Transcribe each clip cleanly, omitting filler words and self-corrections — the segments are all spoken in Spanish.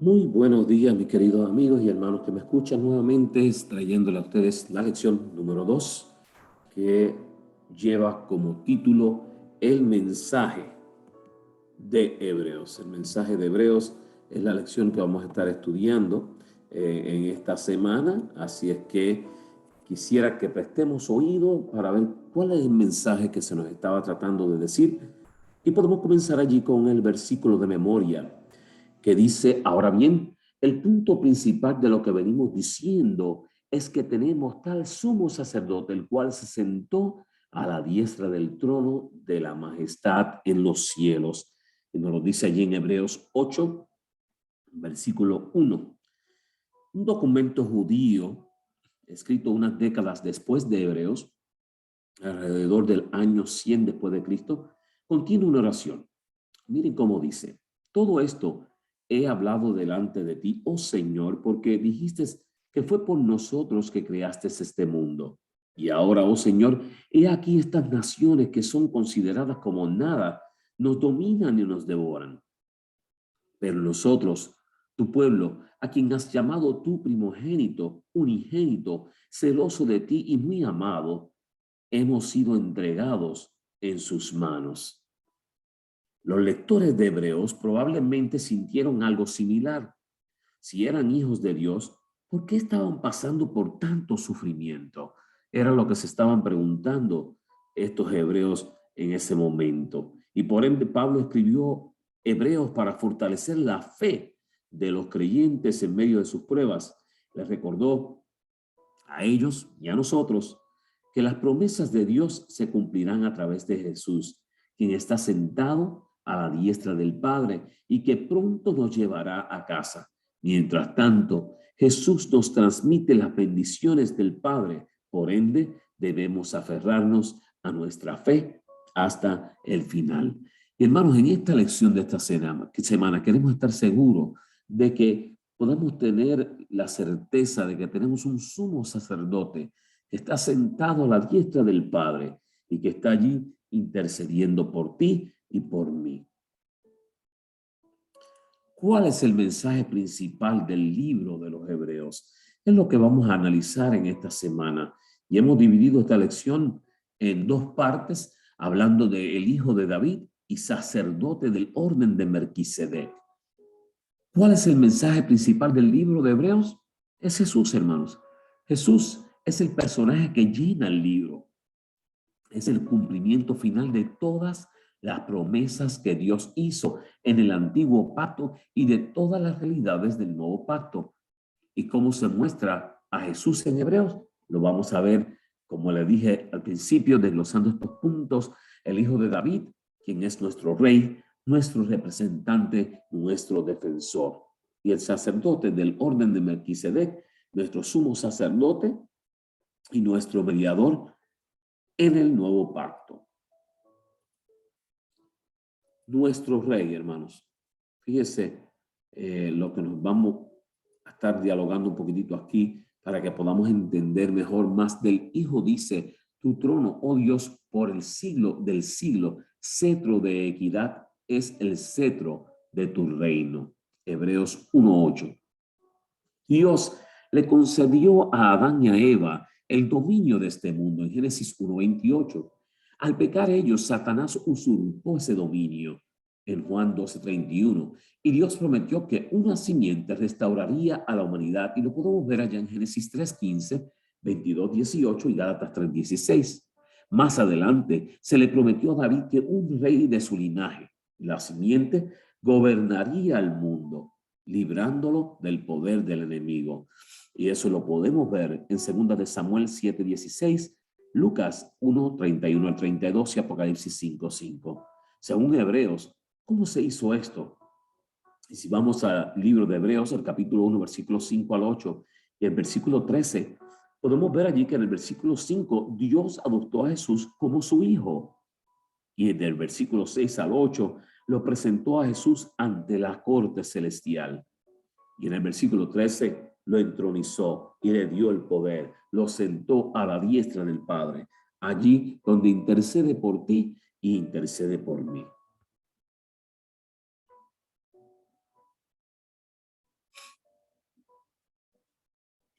Muy buenos días, mis queridos amigos y hermanos que me escuchan nuevamente, trayéndole a ustedes la lección número 2, que lleva como título El mensaje de Hebreos. El mensaje de Hebreos es la lección que vamos a estar estudiando en esta semana, así es que quisiera que prestemos oído para ver cuál es el mensaje que se nos estaba tratando de decir y podemos comenzar allí con el versículo de memoria que dice: ahora bien, el punto principal de lo que venimos diciendo es que tenemos tal sumo sacerdote, el cual se sentó a la diestra del trono de la majestad en los cielos. Y nos lo dice allí en Hebreos 8, versículo 1. Un documento judío escrito unas décadas después de Hebreos, alrededor del año 100 después de Cristo, contiene una oración. Miren cómo dice: todo esto he hablado delante de ti, oh Señor, porque dijiste que fue por nosotros que creaste este mundo. Y ahora, oh Señor, he aquí estas naciones que son consideradas como nada, nos dominan y nos devoran. Pero nosotros, tu pueblo, a quien has llamado tu primogénito, unigénito, celoso de ti y muy amado, hemos sido entregados en sus manos. Los lectores de Hebreos probablemente sintieron algo similar. Si eran hijos de Dios, ¿por qué estaban pasando por tanto sufrimiento? Era lo que se estaban preguntando estos hebreos en ese momento. Y por ende Pablo escribió Hebreos para fortalecer la fe de los creyentes en medio de sus pruebas. Les recordó a ellos y a nosotros que las promesas de Dios se cumplirán a través de Jesús, quien está sentado a la diestra del Padre y que pronto nos llevará a casa. Mientras tanto, Jesús nos transmite las bendiciones del Padre. Por ende, debemos aferrarnos a nuestra fe hasta el final. Hermanos, en esta lección de esta semana queremos estar seguros de que podamos tener la certeza de que tenemos un sumo sacerdote que está sentado a la diestra del Padre y que está allí intercediendo por ti y por mí. ¿Cuál es el mensaje principal del libro de los Hebreos? Es lo que vamos a analizar en esta semana. Y hemos dividido esta lección en dos partes, hablando del hijo de David y sacerdote del orden de Melquisedec. ¿Cuál es el mensaje principal del libro de Hebreos? Es Jesús, hermanos. Jesús es el personaje que llena el libro. Es el cumplimiento final de todas las promesas que Dios hizo en el antiguo pacto y de todas las realidades del nuevo pacto. ¿Y cómo se muestra a Jesús en Hebreos? Lo vamos a ver, como le dije al principio, desglosando estos puntos: el hijo de David, quien es nuestro rey, nuestro representante, nuestro defensor. Y el sacerdote del orden de Melquisedec, nuestro sumo sacerdote y nuestro mediador en el nuevo pacto. Nuestro rey, hermanos. Fíjese lo que nos vamos a estar dialogando un poquitito aquí para que podamos entender mejor más del Hijo. Dice: tu trono, oh Dios, por el siglo del siglo, cetro de equidad es el cetro de tu reino. Hebreos 1:8. Dios le concedió a Adán y a Eva el dominio de este mundo en Génesis 1:28. Al pecar ellos, Satanás usurpó ese dominio en Juan 12:31. Y Dios prometió que una simiente restauraría a la humanidad. Y lo podemos ver allá en Génesis 3:15, 22:18 y Gálatas 3:16. Más adelante se le prometió a David que un rey de su linaje, la simiente, gobernaría el mundo, librándolo del poder del enemigo. Y eso lo podemos ver en 2 de Samuel 7:16, Lucas 1:31 al 32 y Apocalipsis 5:5. Según Hebreos, ¿cómo se hizo esto? Y si vamos al libro de Hebreos, el capítulo 1, versículos 5 al 8 y el versículo 13, podemos ver allí que en el versículo 5 Dios adoptó a Jesús como su hijo. Y del versículo 6 al 8 lo presentó a Jesús ante la corte celestial. Y en el versículo 13 lo entronizó y le dio el poder, lo sentó a la diestra del Padre, allí donde intercede por ti y intercede por mí.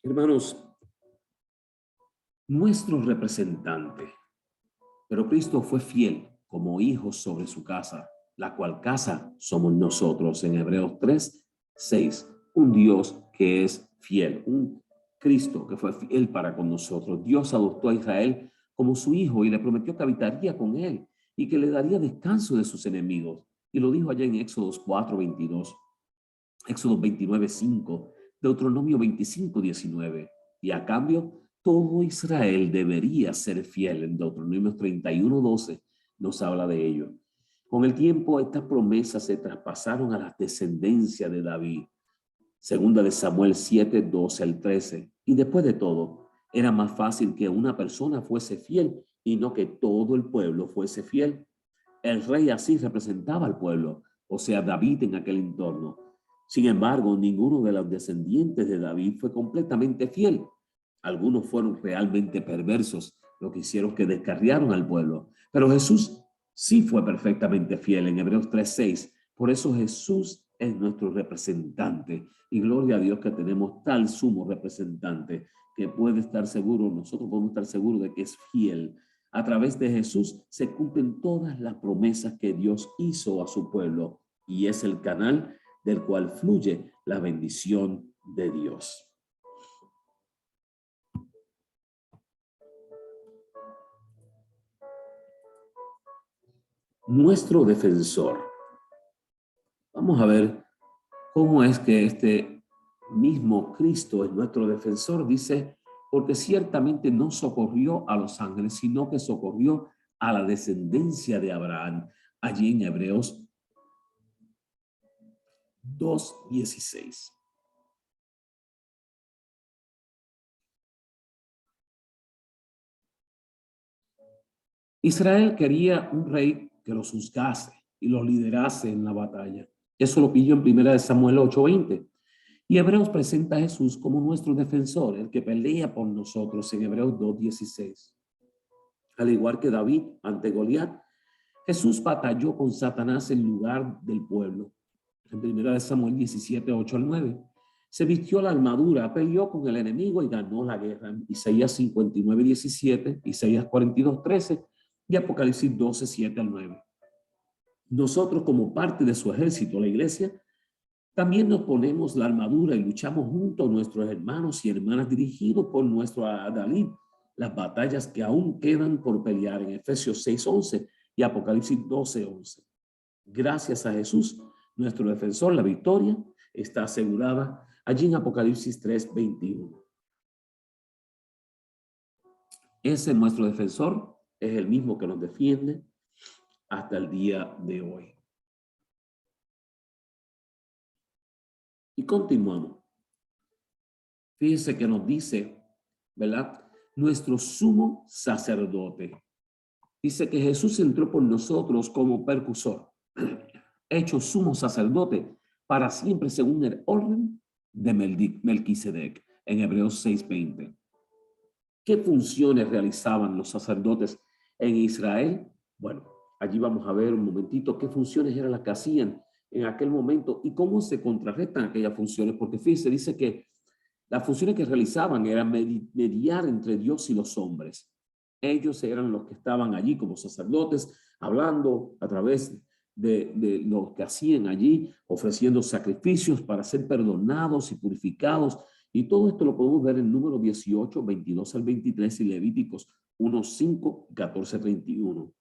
Hermanos, nuestro representante, pero Cristo fue fiel como hijo sobre su casa, la cual casa somos nosotros en Hebreos 3:6. Un Dios que es fiel, un Cristo que fue fiel para con nosotros. Dios adoptó a Israel como su hijo y le prometió que habitaría con él y que le daría descanso de sus enemigos. Y lo dijo allá en Éxodo 4:22, Éxodo 29:5, Deuteronomio 25:19. Y a cambio, todo Israel debería ser fiel. En Deuteronomio 31:12 nos habla de ello. Con el tiempo, estas promesas se traspasaron a la descendencia de David. Segunda de Samuel 7:12 al 13. Y después de todo, era más fácil que una persona fuese fiel y no que todo el pueblo fuese fiel. El rey así representaba al pueblo, o sea, David en aquel entorno. Sin embargo, ninguno de los descendientes de David fue completamente fiel. Algunos fueron realmente perversos, lo que hicieron que descarriaron al pueblo. Pero Jesús sí fue perfectamente fiel en Hebreos 3:6. Por eso Jesús es nuestro representante. Y gloria a Dios que tenemos tal sumo representante que puede estar seguro, nosotros podemos estar seguros de que es fiel. A través de Jesús se cumplen todas las promesas que Dios hizo a su pueblo y es el canal del cual fluye la bendición de Dios. Nuestro defensor. Vamos a ver cómo es que este mismo Cristo es nuestro defensor. Dice, porque ciertamente no socorrió a los ángeles, sino que socorrió a la descendencia de Abraham. Allí en Hebreos 2:16. Israel quería un rey que los juzgase y los liderase en la batalla. Eso lo pilló en 1 Samuel 8:20. Y Hebreos presenta a Jesús como nuestro defensor, el que pelea por nosotros en Hebreos 2:16. Al igual que David ante Goliat, Jesús batalló con Satanás en lugar del pueblo. En 1 Samuel 17:8-9. Se vistió la armadura, peleó con el enemigo y ganó la guerra. Isaías 59:17, Isaías 42:13 y Apocalipsis 12:7-9. Nosotros, como parte de su ejército, la iglesia, también nos ponemos la armadura y luchamos junto a nuestros hermanos y hermanas dirigidos por nuestro Adalid, las batallas que aún quedan por pelear en Efesios 6:11 y Apocalipsis 12:11. Gracias a Jesús, nuestro defensor, la victoria está asegurada allí en Apocalipsis 3:21. Ese nuestro defensor es el mismo que nos defiende hasta el día de hoy. Y continuamos. Fíjense que nos dice, ¿verdad? Nuestro sumo sacerdote. Dice que Jesús entró por nosotros como percursor, hecho sumo sacerdote para siempre según el orden de Melquisedec, en Hebreos 6:20. ¿Qué funciones realizaban los sacerdotes en Israel? Bueno, allí vamos a ver un momentito qué funciones eran las que hacían en aquel momento y cómo se contrarrestan aquellas funciones, porque fíjense, dice que las funciones que realizaban eran mediar entre Dios y los hombres. Ellos eran los que estaban allí como sacerdotes, hablando a través de lo que hacían allí, ofreciendo sacrificios para ser perdonados y purificados. Y todo esto lo podemos ver en Número 18, 22-23 y Levíticos 1, 5, 14, 31.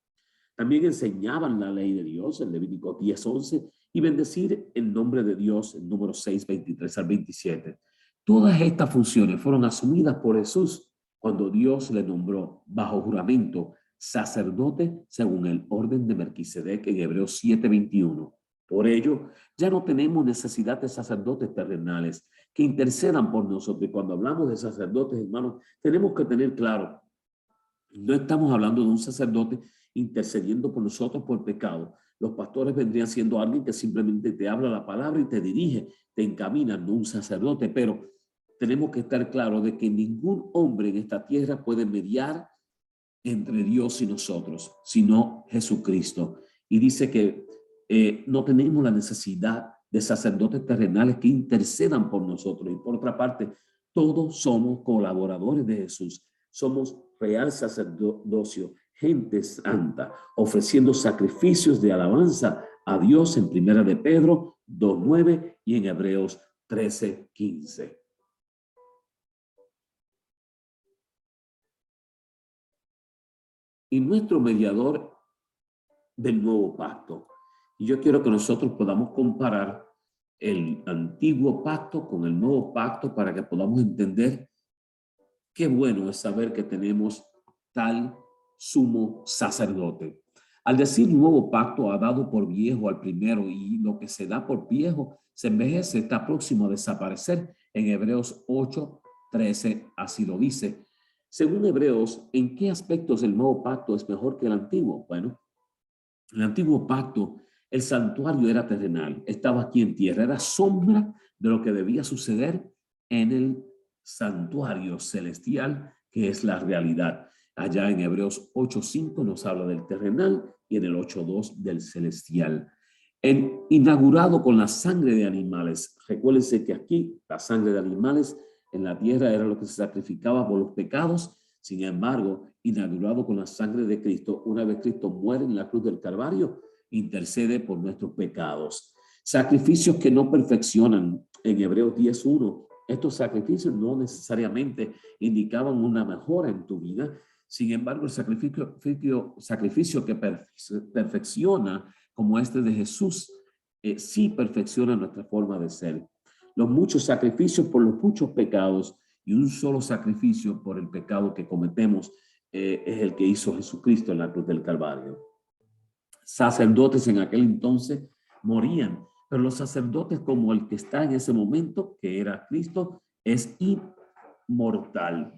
También enseñaban la ley de Dios en Levítico 10, 11 y bendecir el nombre de Dios en Número 6, 23-27. Todas estas funciones fueron asumidas por Jesús cuando Dios le nombró bajo juramento sacerdote según el orden de Melquisedec en Hebreos 7:21. Por ello, ya no tenemos necesidad de sacerdotes terrenales que intercedan por nosotros. Y cuando hablamos de sacerdotes, hermanos, tenemos que tener claro, no estamos hablando de un sacerdote intercediendo por nosotros por pecado. Los pastores vendrían siendo alguien que simplemente te habla la palabra y te dirige, te encamina, no un sacerdote, pero tenemos que estar claros de que ningún hombre en esta tierra puede mediar entre Dios y nosotros, sino Jesucristo. Y dice que no tenemos la necesidad de sacerdotes terrenales que intercedan por nosotros. Y por otra parte, Todos somos colaboradores de Jesús. Somos real sacerdocio, gente santa, ofreciendo sacrificios de alabanza a Dios en Primera de Pedro 2:9 y en Hebreos 13:15. Y nuestro mediador del nuevo pacto. Y yo quiero que nosotros podamos comparar el antiguo pacto con el nuevo pacto para que podamos entender qué bueno es saber que tenemos tal sumo sacerdote. Al decir nuevo pacto, ha dado por viejo al primero, y lo que se da por viejo se envejece, está próximo a desaparecer. En Hebreos 8:13 así lo dice. Según Hebreos, ¿en qué aspectos el nuevo pacto es mejor que el antiguo? Bueno, el antiguo pacto, el santuario era terrenal, estaba aquí en tierra, era sombra de lo que debía suceder en el santuario celestial, que es la realidad. Allá en Hebreos 8:5 nos habla del terrenal y en el 8:2 del celestial. Inaugurado con la sangre de animales. Recuérdense que aquí la sangre de animales en la tierra era lo que se sacrificaba por los pecados. Sin embargo, inaugurado con la sangre de Cristo, una vez Cristo muere en la cruz del Calvario, intercede por nuestros pecados. Sacrificios que no perfeccionan. En Hebreos 10:1, estos sacrificios no necesariamente indicaban una mejora en tu vida. Sin embargo, el sacrificio que perfecciona, como este de Jesús, sí perfecciona nuestra forma de ser. Los muchos sacrificios por los muchos pecados y un solo sacrificio por el pecado que cometemos es el que hizo Jesucristo en la cruz del Calvario. Sacerdotes en aquel entonces morían, pero los sacerdotes como el que está en ese momento, que era Cristo, es inmortal.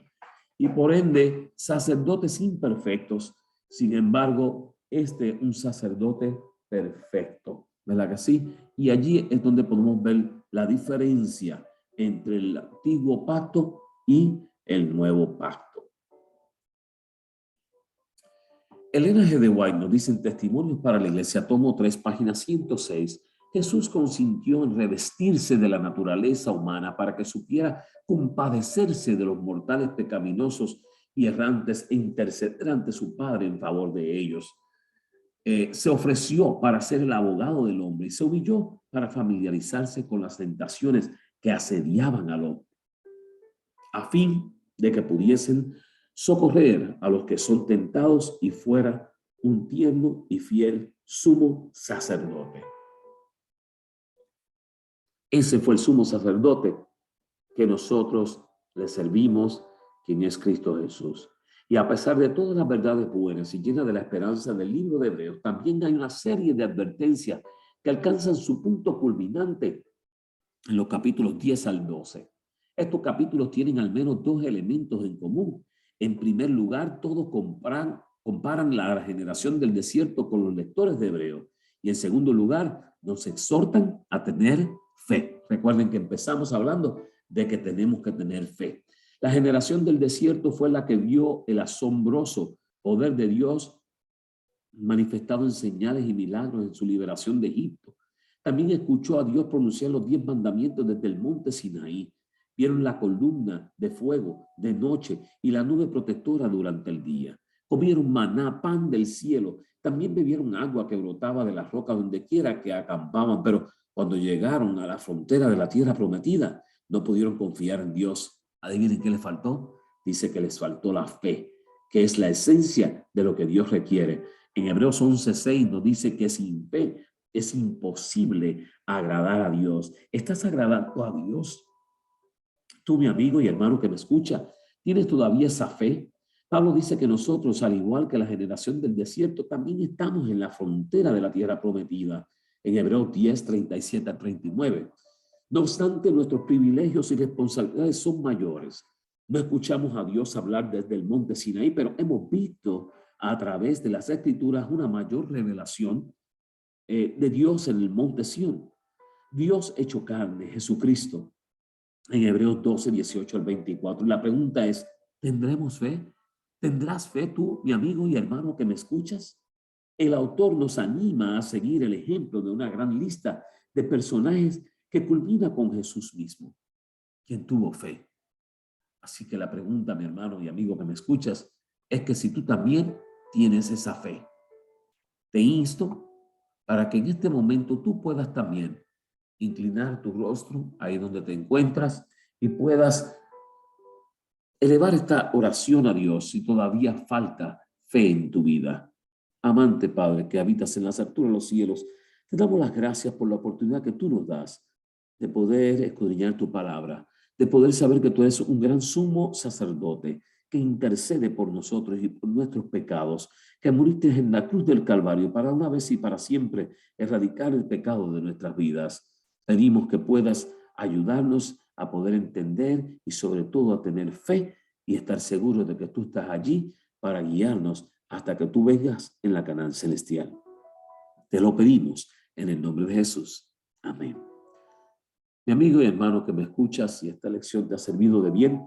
Y por ende, sacerdotes imperfectos, sin embargo, un sacerdote perfecto, ¿verdad que sí? Y allí es donde podemos ver la diferencia entre el antiguo pacto y el nuevo pacto. Elena G. de White nos dice en Testimonios para la Iglesia, tomo 3, página 106, Jesús consintió en revestirse de la naturaleza humana para que supiera compadecerse de los mortales pecaminosos y errantes e interceder ante su Padre en favor de ellos. Se ofreció para ser el abogado del hombre y se humilló para familiarizarse con las tentaciones que asediaban al hombre, a fin de que pudiesen socorrer a los que son tentados y fuera un tierno y fiel sumo sacerdote. Ese fue el sumo sacerdote que nosotros le servimos, quien es Cristo Jesús. Y a pesar de todas las verdades buenas y llenas de la esperanza del libro de Hebreos, también hay una serie de advertencias que alcanzan su punto culminante en los capítulos 10 al 12. Estos capítulos tienen al menos dos elementos en común. En primer lugar, todos comparan la generación del desierto con los lectores de Hebreos. Y en segundo lugar, nos exhortan a tener fe. Recuerden que empezamos hablando de que tenemos que tener fe. La generación del desierto fue la que vio el asombroso poder de Dios manifestado en señales y milagros en su liberación de Egipto. También escuchó a Dios pronunciar los 10 mandamientos desde el monte Sinaí. Vieron la columna de fuego de noche y la nube protectora durante el día. Comieron maná, pan del cielo. También bebieron agua que brotaba de las rocas donde quiera que acampaban. Pero cuando llegaron a la frontera de la tierra prometida, no pudieron confiar en Dios. ¿Adivinen qué les faltó? Dice que les faltó la fe, que es la esencia de lo que Dios requiere. En Hebreos 11:6 nos dice que sin fe es imposible agradar a Dios. ¿Estás agradando a Dios? Tú, mi amigo y hermano que me escucha, ¿tienes todavía esa fe? Pablo dice que nosotros, al igual que la generación del desierto, también estamos en la frontera de la tierra prometida. En Hebreos 10:37-39. No obstante, nuestros privilegios y responsabilidades son mayores. No escuchamos a Dios hablar desde el monte Sinaí, pero hemos visto a través de las Escrituras una mayor revelación de Dios en el monte Sión. Dios hecho carne, Jesucristo, en Hebreos 12:18-24. La pregunta es, ¿tendremos fe? ¿Tendrás fe tú, mi amigo y hermano que me escuchas? El autor nos anima a seguir el ejemplo de una gran lista de personajes que culmina con Jesús mismo, quien tuvo fe. Así que la pregunta, mi hermano y amigo que me escuchas, es que si tú también tienes esa fe, te insto para que en este momento tú puedas también inclinar tu rostro ahí donde te encuentras y puedas elevar esta oración a Dios si todavía falta fe en tu vida. Amante Padre que habitas en las alturas de los cielos, te damos las gracias por la oportunidad que tú nos das de poder escudriñar tu palabra, de poder saber que tú eres un gran sumo sacerdote que intercede por nosotros y por nuestros pecados, que muriste en la cruz del Calvario para una vez y para siempre erradicar el pecado de nuestras vidas. Pedimos que puedas ayudarnos a poder entender y sobre todo a tener fe y estar seguros de que tú estás allí para guiarnos hasta que tú vengas en la Canaán celestial. Te lo pedimos en el nombre de Jesús. Amén. Mi amigo y hermano que me escuchas, si esta lección te ha servido de bien,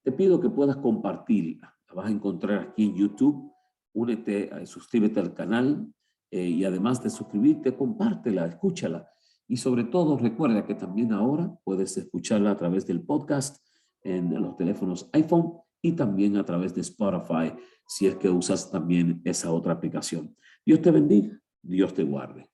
te pido que puedas compartirla. La vas a encontrar aquí en YouTube. Únete, suscríbete al canal y además de suscribirte, compártela, escúchala. Y sobre todo, recuerda que también ahora puedes escucharla a través del podcast en los teléfonos iPhone y también a través de Spotify, si es que usas también esa otra aplicación. Dios te bendiga, Dios te guarde.